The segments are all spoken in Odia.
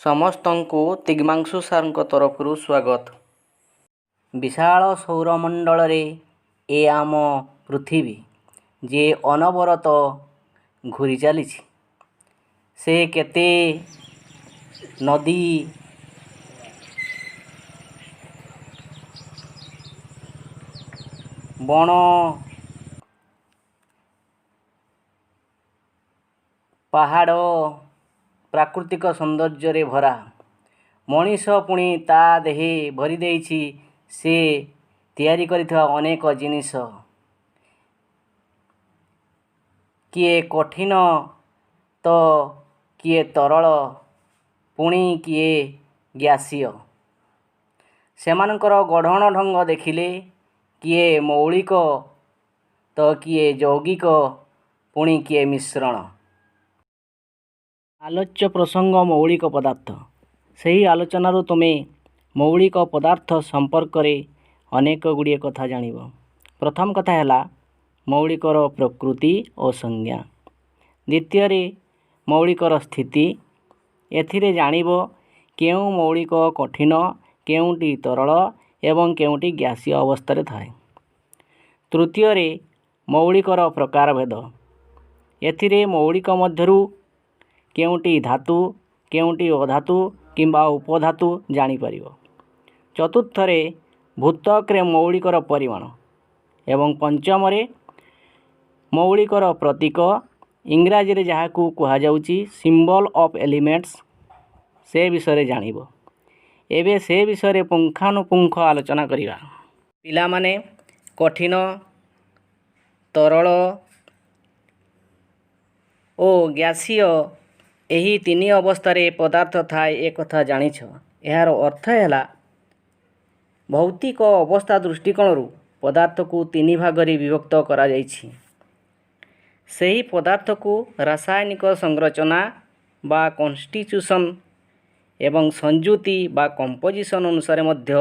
ସମସ୍ତଙ୍କୁ ତିଗ୍ମାଂଶୁ ସାର୍ଙ୍କ ତରଫରୁ ସ୍ୱାଗତ। ବିଶାଳ ସୌରମଣ୍ଡଳରେ ଏ ଆମ ପୃଥିବୀ ଯେ ଅନବରତ ଘୂରି ଚାଲିଛି। ସେ କେତେ ନଦୀ ବଣ ପାହାଡ଼ ପ୍ରାକୃତିକ ସୌନ୍ଦର୍ଯ୍ୟରେ ଭରା। ମଣିଷ ପୁଣି ତା ଦେହେ ଭରି ଦେଇଛି ସେ ତିଆରି କରିଥିବା ଅନେକ ଜିନିଷ। କିଏ କଠିନ ତ କିଏ ତରଳ, ପୁଣି କିଏ ଗ୍ୟାସୀୟ। ସେମାନଙ୍କର ଗଢ଼ଣ ଢଙ୍ଗ ଦେଖିଲେ କିଏ ମୌଳିକ ତ କିଏ ଯୌଗିକ, ପୁଣି କିଏ ମିଶ୍ରଣ। ଆଲୋଚ୍ୟ ପ୍ରସଙ୍ଗ ମୌଳିକ ପଦାର୍ଥ। ସେହି ଆଲୋଚନାରୁ ତୁମେ ମୌଳିକ ପଦାର୍ଥ ସମ୍ପର୍କରେ ଅନେକ ଗୁଡ଼ିଏ କଥା ଜାଣିବ। ପ୍ରଥମ କଥା ହେଲା ମୌଳିକର ପ୍ରକୃତି ଓ ସଂଜ୍ଞା। ଦ୍ୱିତୀୟରେ ମୌଳିକର ସ୍ଥିତି। ଏଥିରେ ଜାଣିବ କେଉଁ ମୌଳିକ କଠିନ, କେଉଁଟି ତରଳ ଏବଂ କେଉଁଟି ଗ୍ୟାସୀୟ ଅବସ୍ଥାରେ ଥାଏ। ତୃତୀୟରେ ମୌଳିକର ପ୍ରକାରଭେଦ। ଏଥିରେ ମୌଳିକ ମଧ୍ୟରୁ କେଉଁଟି ଧାତୁ, କେଉଁଟି ଅଧାତୁ କିମ୍ବା ଉପଧାତୁ ଜାଣିପାରିବ। ଚତୁର୍ଥରେ ଭୂତ୍ୱକରେ ମୌଳିକର ପରିମାଣ ଏବଂ ପଞ୍ଚମରେ ମୌଳିକର ପ୍ରତୀକ, ଇଂରାଜୀରେ ଯାହାକୁ କୁହାଯାଉଛି ସିମ୍ବଲ ଅଫ୍ ଏଲିମେଣ୍ଟସ୍, ସେ ବିଷୟରେ ଜାଣିବ। ଏବେ ସେ ବିଷୟରେ ପୁଙ୍ଖାନୁପୁଙ୍ଖ ଆଲୋଚନା କରିବା। ପିଲାମାନେ, କଠିନ, ତରଳ ଓ ଗ୍ୟାସୀୟ ଏହି ତିନି ଅବସ୍ଥାରେ ପଦାର୍ଥ ଥାଏ ଏକଥା ଜାଣିଛ। ଏହାର ଅର୍ଥ ହେଲା ଭୌତିକ ଅବସ୍ଥା ଦୃଷ୍ଟିକୋଣରୁ ପଦାର୍ଥକୁ ତିନି ଭାଗରେ ବିଭକ୍ତ କରାଯାଇଛି। ସେହି ପଦାର୍ଥକୁ ରାସାୟନିକ ସଂରଚନା ବା କନଷ୍ଟିଚ୍ୟୁସନ୍ ଏବଂ ସଂଯୁତି ବା କମ୍ପୋଜିସନ୍ ଅନୁସାରେ ମଧ୍ୟ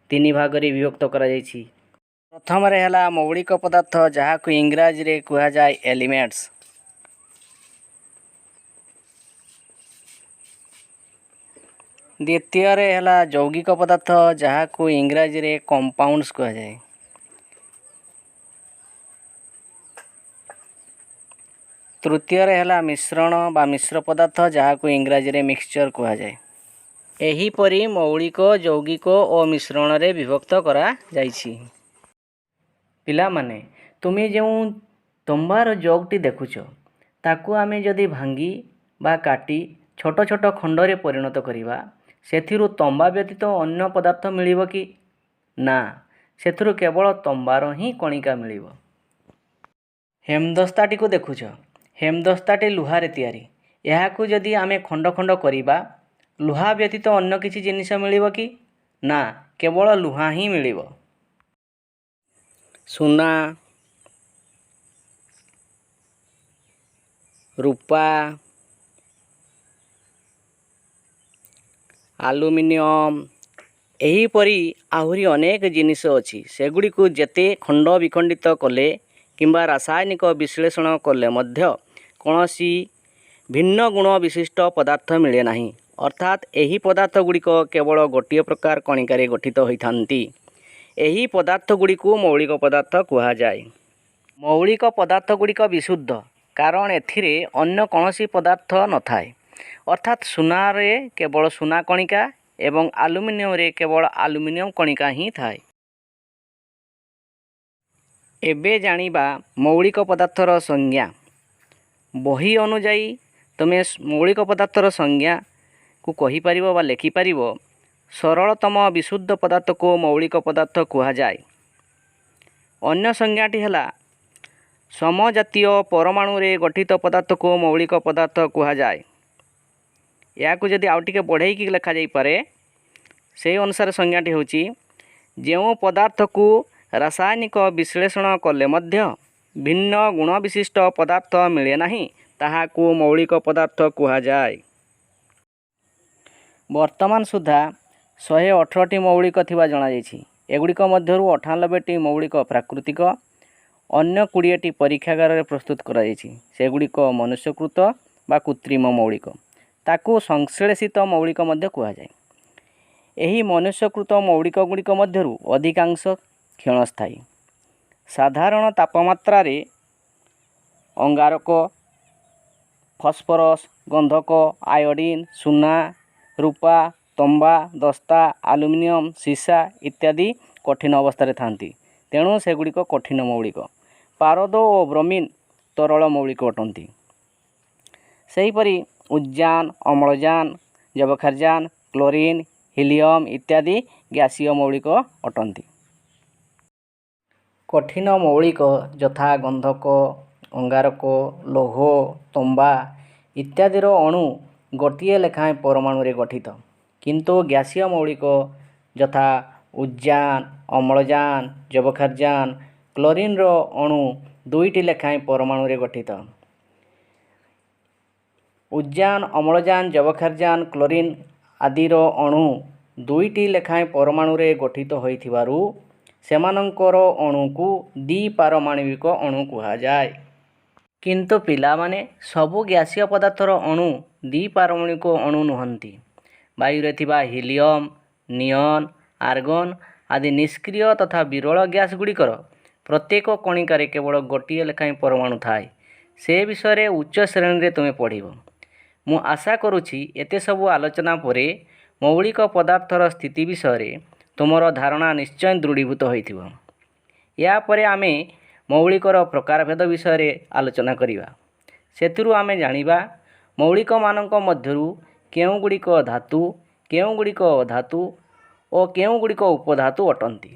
ତିନି ଭାଗରେ ବିଭକ୍ତ କରାଯାଇଛି। ପ୍ରଥମରେ ହେଲା ମୌଳିକ ପଦାର୍ଥ, ଯାହାକୁ ଇଂରାଜୀରେ କୁହାଯାଏ ଏଲିମେଣ୍ଟସ୍। ଦ୍ୱିତୀୟରେ ହେଲା ଯୌଗିକ ପଦାର୍ଥ, ଯାହାକୁ ଇଂରାଜୀରେ କମ୍ପାଉଣ୍ଡସ୍ କୁହାଯାଏ। ତୃତୀୟରେ ହେଲା ମିଶ୍ରଣ ବା ମିଶ୍ର ପଦାର୍ଥ, ଯାହାକୁ ଇଂରାଜୀରେ ମିକ୍ସଚର୍ କୁହାଯାଏ। ଏହିପରି ମୌଳିକ, ଯୌଗିକ ଓ ମିଶ୍ରଣରେ ବିଭକ୍ତ କରାଯାଇଛି। ପିଲାମାନେ, ତୁମେ ଯେଉଁ ତମ୍ବାର ଜଗ୍ଟି ଦେଖୁଛ, ତାକୁ ଆମେ ଯଦି ଭାଙ୍ଗି ବା କାଟି ଛୋଟ ଛୋଟ ଖଣ୍ଡରେ ପରିଣତ କରିବା, ସେଥିରୁ ତମ୍ବା ବ୍ୟତୀତ ଅନ୍ୟ ପଦାର୍ଥ ମିଳିବ କି? ନା, ସେଥିରୁ କେବଳ ତମ୍ବାର ହିଁ କଣିକା ମିଳିବ। ହେମଦସ୍ତାଟିକୁ ଦେଖୁଛ, ହେମଦସ୍ତାଟି ଲୁହାରେ ତିଆରି। ଏହାକୁ ଯଦି ଆମେ ଖଣ୍ଡ ଖଣ୍ଡ କରିବା, ଲୁହା ବ୍ୟତୀତ ଅନ୍ୟ କିଛି ଜିନିଷ ମିଳିବ କି? ନା, କେବଳ ଲୁହା ହିଁ ମିଳିବ। ସୁନା, ରୂପା, ଆଲୁମିନିୟମ୍, ଏହିପରି ଆହୁରି ଅନେକ ଜିନିଷ ଅଛି। ସେଗୁଡ଼ିକୁ ଯେତେ ଖଣ୍ଡ ବିଖଣ୍ଡିତ କଲେ କିମ୍ବା ରାସାୟନିକ ବିଶ୍ଳେଷଣ କଲେ ମଧ୍ୟ କୌଣସି ଭିନ୍ନ ଗୁଣ ବିଶିଷ୍ଟ ପଦାର୍ଥ ମିଳେ ନାହିଁ। ଅର୍ଥାତ୍ ଏହି ପଦାର୍ଥ ଗୁଡ଼ିକ କେବଳ ଗୋଟିଏ ପ୍ରକାର କଣିକାରେ ଗଠିତ ହୋଇଥାନ୍ତି। ଏହି ପଦାର୍ଥ ଗୁଡ଼ିକୁ ମୌଳିକ ପଦାର୍ଥ କୁହାଯାଏ। ମୌଳିକ ପଦାର୍ଥ ଗୁଡ଼ିକ ବିଶୁଦ୍ଧ, କାରଣ ଏଥିରେ ଅନ୍ୟ କୌଣସି ପଦାର୍ଥ ନଥାଏ। ଅର୍ଥାତ୍ ସୁନାରେ କେବଳ ସୁନା କଣିକା ଏବଂ ଆଲୁମିନିୟମରେ କେବଳ ଆଲୁମିନିୟମ କଣିକା ହିଁ ଥାଏ। ଏବେ ଜାଣିବା ମୌଳିକ ପଦାର୍ଥର ସଂଜ୍ଞା। ବହି ଅନୁଯାୟୀ ତୁମେ ମୌଳିକ ପଦାର୍ଥର ସଂଜ୍ଞାକୁ କହିପାରିବ ବା ଲେଖିପାରିବ। ସରଳତମ ବିଶୁଦ୍ଧ ପଦାର୍ଥକୁ ମୌଳିକ ପଦାର୍ଥ କୁହାଯାଏ। ଅନ୍ୟ ସଂଜ୍ଞାଟି ହେଲା ସମଜାତୀୟ ପରମାଣୁରେ ଗଠିତ ପଦାର୍ଥକୁ ମୌଳିକ ପଦାର୍ଥ କୁହାଯାଏ। ଏହାକୁ ଯଦି ଆଉ ଟିକେ ବଢ଼େଇକି ଲେଖାଯାଇପାରେ, ସେହି ଅନୁସାରେ ସଂଜ୍ଞାଟି ହେଉଛି ଯେଉଁ ପଦାର୍ଥକୁ ରାସାୟନିକ ବିଶ୍ଳେଷଣ କଲେ ମଧ୍ୟ ଭିନ୍ନ ଗୁଣ ବିଶିଷ୍ଟ ପଦାର୍ଥ ମିଳେ ନାହିଁ, ତାହାକୁ ମୌଳିକ ପଦାର୍ଥ କୁହାଯାଏ। ବର୍ତ୍ତମାନ ସୁଦ୍ଧା 118ଟି ମୌଳିକ ଥିବା ଜଣାଯାଇଛି। ଏଗୁଡ଼ିକ ମଧ୍ୟରୁ 98ଟି ମୌଳିକ ପ୍ରାକୃତିକ, ଅନ୍ୟ 20ଟି ପରୀକ୍ଷାଗାରରେ ପ୍ରସ୍ତୁତ କରାଯାଇଛି। ସେଗୁଡ଼ିକ ମନୁଷ୍ୟକୃତ ବା କୃତ୍ରିମ ମୌଳିକ। ତାକୁ ସଂଶ୍ଳେଷିତ ମୌଳିକ ମଧ୍ୟ କୁହାଯାଏ। ଏହି ମନୁଷ୍ୟକୃତ ମୌଳିକ ଗୁଡ଼ିକ ମଧ୍ୟରୁ ଅଧିକାଂଶ କ୍ଷଣସ୍ଥାୟୀ। ସାଧାରଣ ତାପମାତ୍ରାରେ ଅଙ୍ଗାରକ, ଫସ୍ଫରସ୍, ଗନ୍ଧକ, ଆୟୋଡ଼ିନ୍, ସୁନା, ରୂପା, ତମ୍ବା, ଦସ୍ତା, ଆଲୁମିନିୟମ, ସୀସା ଇତ୍ୟାଦି କଠିନ ଅବସ୍ଥାରେ ଥାନ୍ତି। ତେଣୁ ସେଗୁଡ଼ିକ କଠିନ ମୌଳିକ। ପାରଦ ଓ ବ୍ରୋମିନ୍ ତରଳ ମୌଳିକ ଅଟନ୍ତି। ସେହିପରି ଉଦଜାନ, ଅମ୍ଳଜାନ, ଯବକ୍ଷାରଜାନ, କ୍ଲୋରିନ୍, ହିଲିୟମ୍ ଇତ୍ୟାଦି ଗ୍ୟାସୀୟ ମୌଳିକ ଅଟନ୍ତି। କଠିନ ମୌଳିକ ଯଥା ଗନ୍ଧକ, ଅଙ୍ଗାରକ, ଲୌହ, ତମ୍ବା ଇତ୍ୟାଦିର ଅଣୁ ଗୋଟିଏ ଲେଖାଏଁ ପରମାଣୁରେ ଗଠିତ। କିନ୍ତୁ ଗ୍ୟାସୀୟ ମୌଳିକ ଯଥା ଉଦଜାନ, ଅମ୍ଳଜାନ, ଯବକ୍ଷାରଜାନ, କ୍ଲୋରିନ୍ର ଅଣୁ ଦୁଇଟି ଲେଖାଏଁ ପରମାଣୁରେ ଗଠିତ। ଉଦଜାନ, ଅମ୍ଳଜାନ, ଯବକ୍ଷାରଜାନ, କ୍ଲୋରିନ୍ ଆଦିର ଅଣୁ ଦୁଇଟି ଲେଖାଏଁ ପରମାଣୁରେ ଗଠିତ ହୋଇଥିବାରୁ ସେମାନଙ୍କର ଅଣୁକୁ ଦ୍ୱିପାରମାଣବିକ ଅଣୁ କୁହାଯାଏ। କିନ୍ତୁ ପିଲାମାନେ, ସବୁ ଗ୍ୟାସୀୟ ପଦାର୍ଥର ଅଣୁ ଦ୍ୱିପାରମାଣବିକ ଅଣୁ ନୁହନ୍ତି। ବାୟୁରେ ଥିବା ହିଲିୟମ୍, ନିଅନ୍, ଆର୍ଗନ୍ ଆଦି ନିଷ୍କ୍ରିୟ ତଥା ବିରଳ ଗ୍ୟାସ୍ ଗୁଡ଼ିକର ପ୍ରତ୍ୟେକ କଣିକାରେ କେବଳ ଗୋଟିଏ ଲେଖାଏଁ ପରମାଣୁ ଥାଏ। ସେ ବିଷୟରେ ଉଚ୍ଚ ଶ୍ରେଣୀରେ ତୁମେ ପଢ଼ିବ। ମୁଁ ଆଶା କରୁଛି ଏତେ ସବୁ ଆଲୋଚନା ପରେ ମୌଳିକ ପଦାର୍ଥର ସ୍ଥିତି ବିଷୟରେ ତୁମର ଧାରଣା ନିଶ୍ଚୟ ଦୃଢ଼ୀଭୂତ ହୋଇଥିବ। ଏହାପରେ ଆମେ ମୌଳିକର ପ୍ରକାରଭେଦ ବିଷୟରେ ଆଲୋଚନା କରିବା। ସେଥିରୁ ଆମେ ଜାଣିବା ମୌଳିକମାନଙ୍କ ମଧ୍ୟରୁ କେଉଁଗୁଡ଼ିକ ଧାତୁ, କେଉଁଗୁଡ଼ିକ ଅଧାତୁ ଓ କେଉଁଗୁଡ଼ିକ ଉପଧାତୁ ଅଟନ୍ତି।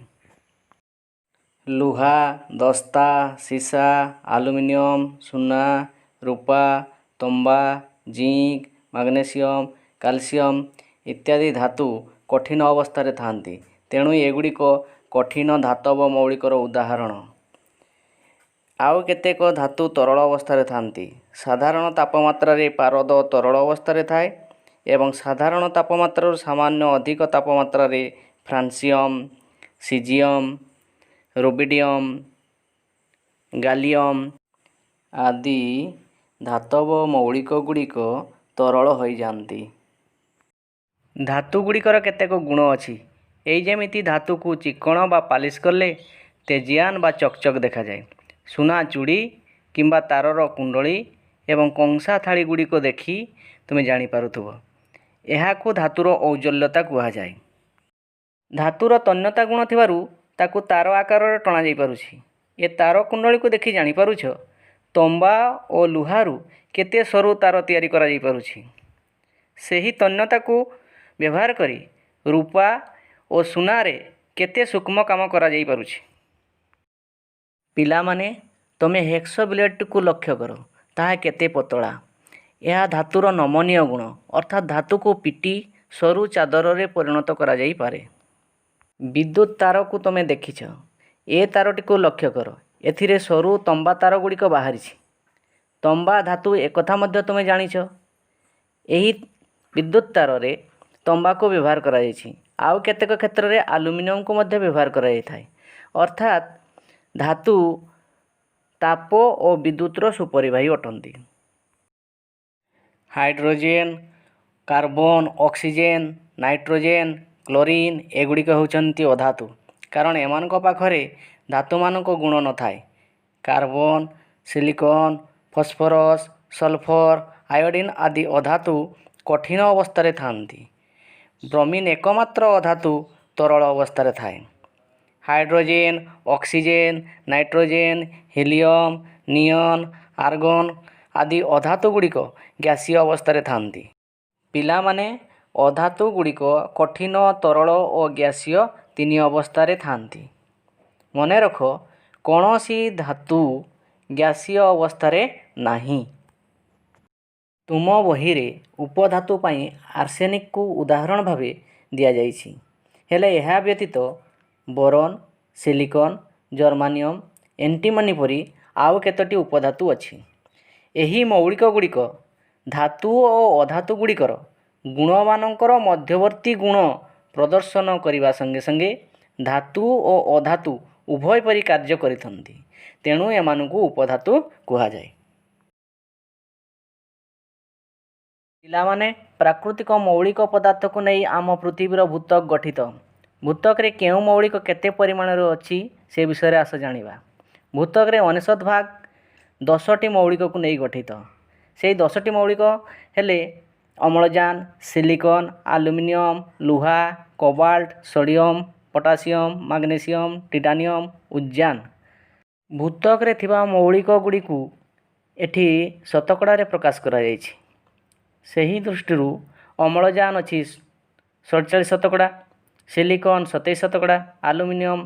ଲୁହା, ଦସ୍ତା, ସୀସା, ଆଲୁମିନିୟମ, ସୁନା, ରୂପା, ତମ୍ବା, ଜିଙ୍କ୍, ମାଗ୍ନେସିୟମ୍, କ୍ୟାଲସିୟମ୍ ଇତ୍ୟାଦି ଧାତୁ କଠିନ ଅବସ୍ଥାରେ ଥାନ୍ତି। ତେଣୁ ଏଗୁଡ଼ିକ କଠିନ ଧାତବ ମୌଳିକର ଉଦାହରଣ। ଆଉ କେତେକ ଧାତୁ ତରଳ ଅବସ୍ଥାରେ ଥାନ୍ତି। ସାଧାରଣ ତାପମାତ୍ରାରେ ପାରଦ ତରଳ ଅବସ୍ଥାରେ ଥାଏ ଏବଂ ସାଧାରଣ ତାପମାତ୍ରାରୁ ସାମାନ୍ୟ ଅଧିକ ତାପମାତ୍ରାରେ ଫ୍ରାନ୍ସିୟମ୍, ସିଜିୟମ୍, ରୁବିଡ଼ିୟମ୍, ଗାଲିୟମ୍ ଆଦି ଧାତବ ମୌଳିକ ଗୁଡ଼ିକ ତରଳ ହୋଇଯାଆନ୍ତି। ଧାତୁଗୁଡ଼ିକର କେତେକ ଗୁଣ ଅଛି। ଏଇ ଯେମିତି ଧାତୁକୁ ଚିକ୍କଣ ବା ପାଲିସ୍ କଲେ ତେଜିଆନ ବା ଚକଚକ ଦେଖାଯାଏ। ସୁନା ଚୁଡ଼ି କିମ୍ବା ତାରର କୁଣ୍ଡଳୀ ଏବଂ କଂସା ଥାଳି ଗୁଡ଼ିକ ଦେଖି ତୁମେ ଜାଣିପାରୁଥିବ। ଏହାକୁ ଧାତୁର ଔଜ୍ଜ୍ୱଲ୍ୟତା କୁହାଯାଏ। ଧାତୁର ତନ୍ୟତା ଗୁଣ ଥିବାରୁ ତାକୁ ତାର ଆକାରରେ ଟଣାଯାଇପାରୁଛି। ଏ ତାର କୁଣ୍ଡଳୀକୁ ଦେଖି ଜାଣିପାରୁଛ ତମ୍ବା ଓ ଲୁହାରୁ କେତେ ସରୁ ତାର ତିଆରି କରାଯାଇପାରୁଛି। ସେହି ତନ୍ୟତାକୁ ବ୍ୟବହାର କରି ରୂପା ଓ ସୁନାରେ କେତେ ସୂକ୍ଷ୍ମ କାମ କରାଯାଇପାରୁଛି। ପିଲାମାନେ, ତୁମେ ହେକ୍ସ ବ୍ଲେଡ଼୍ଟିକୁ ଲକ୍ଷ୍ୟ କର। ତାହା କେତେ ପତଳା। ଏହା ଧାତୁର ନମନୀୟ ଗୁଣ, ଅର୍ଥାତ୍ ଧାତୁକୁ ପିଟି ସରୁ ଚାଦରରେ ପରିଣତ କରାଯାଇପାରେ। ବିଦ୍ୟୁତ୍ ତାରକୁ ତୁମେ ଦେଖିଛ। ଏ ତାରଟିକୁ ଲକ୍ଷ୍ୟ କର। ଏଥିରେ ସରୁ ତମ୍ବା ତାର ଗୁଡ଼ିକ ବାହାରିଛି। ତମ୍ବା ଧାତୁ ଏକଥା ମଧ୍ୟ ତୁମେ ଜାଣିଛ। ଏହି ବିଦ୍ୟୁତ୍ ତାରରେ ତମ୍ବାକୁ ବ୍ୟବହାର କରାଯାଇଛି। ଆଉ କେତେକ କ୍ଷେତ୍ରରେ ଆଲୁମିନିୟମକୁ ମଧ୍ୟ ବ୍ୟବହାର କରାଯାଇଥାଏ। ଅର୍ଥାତ୍ ଧାତୁ ତାପ ଓ ବିଦ୍ୟୁତର ସୁପରିବାହୀ ଅଟନ୍ତି। Hydrogen, carbon, oxygen, nitrogen, chlorine ଏଗୁଡ଼ିକ ହେଉଛନ୍ତି ଅଧାତୁ, କାରଣ ଏମାନଙ୍କ ପାଖରେ ଧାତୁମାନଙ୍କ ଗୁଣ ନଥାଏ। Carbon, silicon, phosphorus, sulphur, iodine ଆଦି ଅଧାତୁ କଠିନ ଅବସ୍ଥାରେ ଥାନ୍ତି। ବ୍ରୋମିନ୍ ଏକମାତ୍ର ଅଧାତୁ ତରଳ ଅବସ୍ଥାରେ ଥାଏ। Hydrogen, oxygen, nitrogen, helium, ନିଅନ୍, argon ଆଦି ଅଧାତୁ ଗୁଡ଼ିକ ଗ୍ୟାସୀୟ ଅବସ୍ଥାରେ ଥାନ୍ତି। ପିଲାମାନେ, ଅଧାତୁ ଗୁଡ଼ିକ କଠିନ, ତରଳ ଓ ଗ୍ୟାସୀୟ ତିନି ଅବସ୍ଥାରେ ଥାନ୍ତି। ମନେ ରଖ, କୌଣସି ଧାତୁ ଗ୍ୟାସୀୟ ଅବସ୍ଥାରେ ନାହିଁ। ତୁମ ବହିରେ ଉପଧାତୁ ପାଇଁ ଆର୍ସେନିକକୁ ଉଦାହରଣ ଭାବେ ଦିଆଯାଇଛି। ହେଲେ ଏହା ବ୍ୟତୀତ ବୋରନ୍, ସିଲିକନ୍, ଜର୍ମାନିୟମ୍, ଏଣ୍ଟିମନି ପରି ଆଉ କେତୋଟି ଉପଧାତୁ ଅଛି। ଏହି ମୌଳିକ ଗୁଡ଼ିକ ଧାତୁ ଓ ଅଧାତୁ ଗୁଡ଼ିକର ଗୁଣମାନଙ୍କର ମଧ୍ୟବର୍ତ୍ତୀ ଗୁଣ ପ୍ରଦର୍ଶନ କରିବା ସଙ୍ଗେ ସଙ୍ଗେ ଧାତୁ ଓ ଅଧାତୁ ଉଭୟ ପରି କାର୍ଯ୍ୟ କରିଥାନ୍ତି। ତେଣୁ ଏମାନଙ୍କୁ ଉପଧାତୁ କୁହାଯାଏ। ପିଲାମାନେ ପ୍ରାକୃତିକ ମୌଳିକ ପଦାର୍ଥକୁ ନେଇ ଆମ ପୃଥିବୀର ଭୂତକ ଗଠିତ। ଭୂତକରେ କେଉଁ ମୌଳିକ କେତେ ପରିମାଣରେ ଅଛି ସେ ବିଷୟରେ ଆସ ଜାଣିବା। ଭୂତକରେ 99% 10ଟି ମୌଳିକକୁ ନେଇ ଗଠିତ। ସେହି 10ଟି ମୌଳିକ ହେଲେ ଅମ୍ଳଜାନ, ସିଲିକନ, ଆଲୁମିନିୟମ, ଲୁହା, cobalt, sodium, potassium, magnesium, titanium, ଉଜାନ। ଭୂତକରେ ଥିବା ମୌଳିକ ଗୁଡ଼ିକୁ ଏଠି ଶତକଡ଼ାରେ ପ୍ରକାଶ କରାଯାଇଛି। ସେହି ଦୃଷ୍ଟିରୁ ଅମ୍ଳଜାନ ଅଛି 47%, ସିଲିକନ 27%, ଆଲୁମିନିୟମ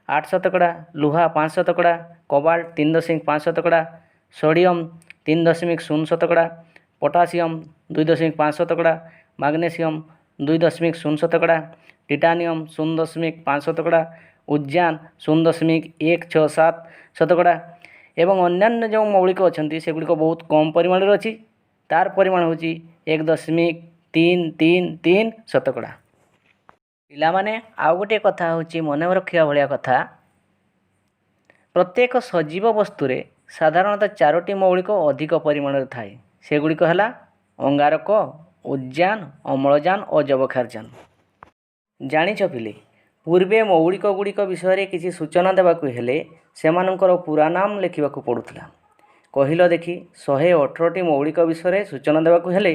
8%, ଲୁହା 5%, cobalt 3.5%, sodium 3.0%, potassium 2.5%, magnesium 2.0%, titanium 0.5%, ଉଜାନ 0.167% ଏବଂ ଅନ୍ୟାନ୍ୟ ଯେଉଁ ମୌଳିକ ଅଛନ୍ତି ସେଗୁଡ଼ିକ ବହୁତ କମ୍ ପରିମାଣରେ ଅଛି। ତାର ପରିମାଣ ହେଉଛି 1.333%। ପିଲାମାନେ ଆଉ ଗୋଟିଏ କଥା ହେଉଛି ମନେ ରଖିବା ଭଳିଆ କଥା, ପ୍ରତ୍ୟେକ ସଜୀବ ବସ୍ତୁରେ ସାଧାରଣତଃ 4ଟି ମୌଳିକ ଅଧିକ ପରିମାଣରେ ଥାଏ। ସେଗୁଡ଼ିକ ହେଲା ଅଙ୍ଗାରକ, ଉଜାନ, ଅମ୍ଳଜାନ ଓ ଯବକ୍ଷାରଜାନ। ଜାଣିଛ ପିଲେ, ପୂର୍ବେ ମୌଳିକ ଗୁଡ଼ିକ ବିଷୟରେ କିଛି ସୂଚନା ଦେବାକୁ ହେଲେ ସେମାନଙ୍କର ପୁରା ନାମ ଲେଖିବାକୁ ପଡ଼ୁଥିଲା। କହିଲ ଦେଖି, 118ଟି ମୌଳିକ ବିଷୟରେ ସୂଚନା ଦେବାକୁ ହେଲେ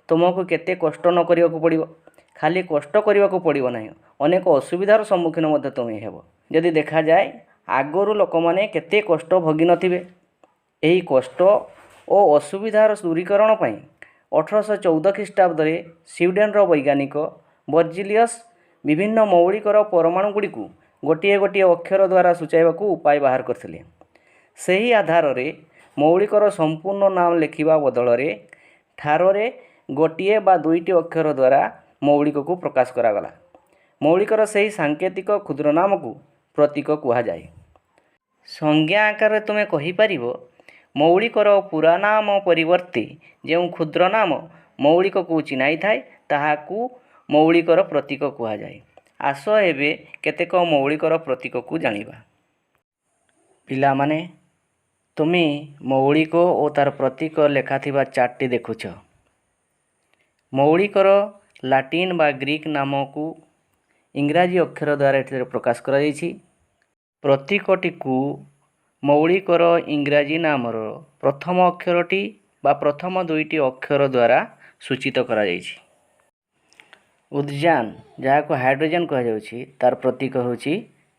ତୁମକୁ କେତେ କଷ୍ଟ ନ କରିବାକୁ ପଡ଼ିବ। ଖାଲି କଷ୍ଟ କରିବାକୁ ପଡ଼ିବ ନାହିଁ, ଅନେକ ଅସୁବିଧାର ସମ୍ମୁଖୀନ ମଧ୍ୟ ତୁମେ ହେବ। ଯଦି ଦେଖାଯାଏ ଆଗରୁ ଲୋକମାନେ କେତେ କଷ୍ଟ ଭୋଗିନଥିବେ। ଏହି କଷ୍ଟ ଓ ଅସୁବିଧାର ଦୂରୀକରଣ ପାଇଁ 1814 ଖ୍ରୀଷ୍ଟାବ୍ଦରେ ସ୍ୱିଡେନର ବୈଜ୍ଞାନିକ ବର୍ଜିଲିୟସ୍ ବିଭିନ୍ନ ମୌଳିକର ପରମାଣୁଗୁଡ଼ିକୁ ଗୋଟିଏ ଗୋଟିଏ ଅକ୍ଷର ଦ୍ୱାରା ସୂଚାଇବାକୁ ଉପାୟ ବାହାର କରିଥିଲେ। ସେହି ଆଧାରରେ ମୌଳିକର ସମ୍ପୂର୍ଣ୍ଣ ନାମ ଲେଖିବା ବଦଳରେ ଠାରରେ ଗୋଟିଏ ବା ଦୁଇଟି ଅକ୍ଷର ଦ୍ୱାରା ମୌଳିକକୁ ପ୍ରକାଶ କରାଗଲା। ମୌଳିକର ସେହି ସାଙ୍କେତିକ କ୍ଷୁଦ୍ର ନାମକୁ ପ୍ରତୀକ କୁହାଯାଏ। ସଂଜ୍ଞା ଆକାରରେ ତୁମେ କହିପାରିବ, ମୌଳିକର ପୁରା ନାମ ପରିବର୍ତ୍ତେ ଯେଉଁ କ୍ଷୁଦ୍ର ନାମ ମୌଳିକକୁ ଚିହ୍ନାଇଥାଏ ତାହାକୁ ମୌଳିକର ପ୍ରତୀକ କୁହାଯାଏ। ଆସ ଏବେ କେତେକ ମୌଳିକର ପ୍ରତୀକକୁ ଜାଣିବା। ପିଲାମାନେ, ତୁମେ ମୌଳିକ ଓ ତାର ପ୍ରତୀକ ଲେଖାଥିବା ଚାର୍ଟଟି ଦେଖୁଛ। ମୌଳିକର ଲାଟିନ ବା ଗ୍ରୀକ୍ ନାମକୁ ଇଂରାଜୀ ଅକ୍ଷର ଦ୍ୱାରା ଏଥିରେ ପ୍ରକାଶ କରାଯାଇଛି। ପ୍ରତୀକଟିକୁ ମୌଳିକର ଇଂରାଜୀ ନାମର ପ୍ରଥମ ଅକ୍ଷରଟି ବା ପ୍ରଥମ ଦୁଇଟି ଅକ୍ଷର ଦ୍ୱାରା ସୂଚିତ କରାଯାଇଛି। ଉଦଜାନ, ଯାହାକୁ ହାଇଡ୍ରୋଜେନ କୁହାଯାଉଛି, ତାର ପ୍ରତୀକ ହେଉଛି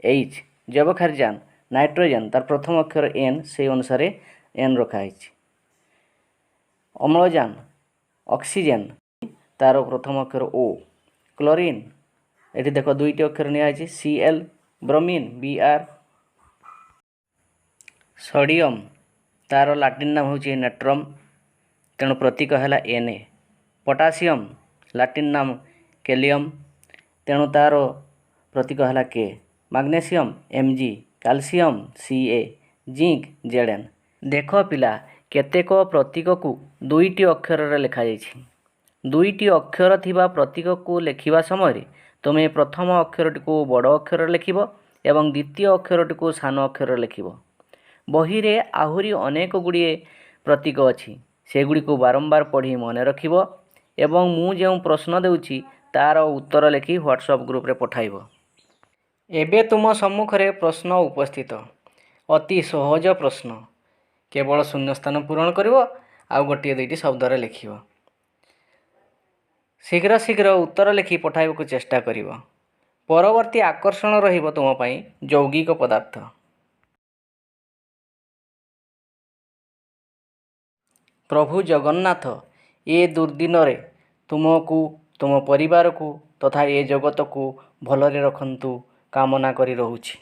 H। ଯବକ୍ଷାରଜାନ, ନାଇଟ୍ରୋଜେନ, ତାର ପ୍ରଥମ ଅକ୍ଷର N, ସେହି ଅନୁସାରେ N ରଖାଯାଇଛି। ଅମ୍ଳଜାନ, ଅକ୍ସିଜେନ, ତାର ପ୍ରଥମ ଅକ୍ଷର O। କ୍ଲୋରିନ, ଏଠି ଦେଖ ଦୁଇଟି ଅକ୍ଷର ନିଆଯାଇଛି Cl। Bromine, Br। ସୋଡ଼ିୟମ, ତାର ଲାଟିନ ନାମ ହେଉଛି ନେଟ୍ରମ୍, ତେଣୁ ପ୍ରତୀକ ହେଲା Na। ପଟାସିୟମ, ଲାଟିନ ନାମ କେଲିୟମ, ତେଣୁ ତାର ପ୍ରତୀକ ହେଲା K। Magnesium Mg, calcium Ca, zinc Zn। ଦେଖ ପିଲା, କେତେକ ପ୍ରତୀକକୁ ଦୁଇଟି ଅକ୍ଷରରେ ଲେଖାଯାଇଛି। ଦୁଇଟି ଅକ୍ଷର ଥିବା ପ୍ରତୀକକୁ ଲେଖିବା ସମୟରେ ତୁମେ ପ୍ରଥମ ଅକ୍ଷରଟିକୁ ବଡ଼ ଅକ୍ଷରରେ ଲେଖିବ ଏବଂ ଦ୍ୱିତୀୟ ଅକ୍ଷରଟିକୁ ସାନ ଅକ୍ଷରରେ ଲେଖିବ। ବହିରେ ଆହୁରି ଅନେକ ଗୁଡ଼ିଏ ପ୍ରତୀକ ଅଛି, ସେଗୁଡ଼ିକୁ ବାରମ୍ବାର ପଢ଼ି ମନେ ରଖିବ ଏବଂ ମୁଁ ଯେଉଁ ପ୍ରଶ୍ନ ଦେଉଛି ତାର ଉତ୍ତର ଲେଖି ହ୍ୱାଟ୍ସଆପ୍ ଗ୍ରୁପରେ ପଠାଇବ। ଏବେ ତୁମ ସମ୍ମୁଖରେ ପ୍ରଶ୍ନ ଉପସ୍ଥିତ। ଅତି ସହଜ ପ୍ରଶ୍ନ, କେବଳ ଶୂନ୍ୟସ୍ଥାନ ପୂରଣ କରିବ ଆଉ ଗୋଟିଏ ଦୁଇଟି ଶବ୍ଦରେ ଲେଖିବ। ଶୀଘ୍ର ଶୀଘ୍ର ଉତ୍ତର ଲେଖି ପଠାଇବାକୁ ଚେଷ୍ଟା କରିବ। ପରବର୍ତ୍ତୀ ଆକର୍ଷଣ ରହିବ ତୁମ ପାଇଁ ଯୌଗିକ ପଦାର୍ଥ। ପ୍ରଭୁ ଜଗନ୍ନାଥ ଏ ଦୁର୍ଦ୍ଦିନରେ ତୁମକୁ, ତୁମ ପରିବାରକୁ ତଥା ଏ ଜଗତକୁ ଭଲରେ ରଖନ୍ତୁ କାମନା କରି ରହୁଛି।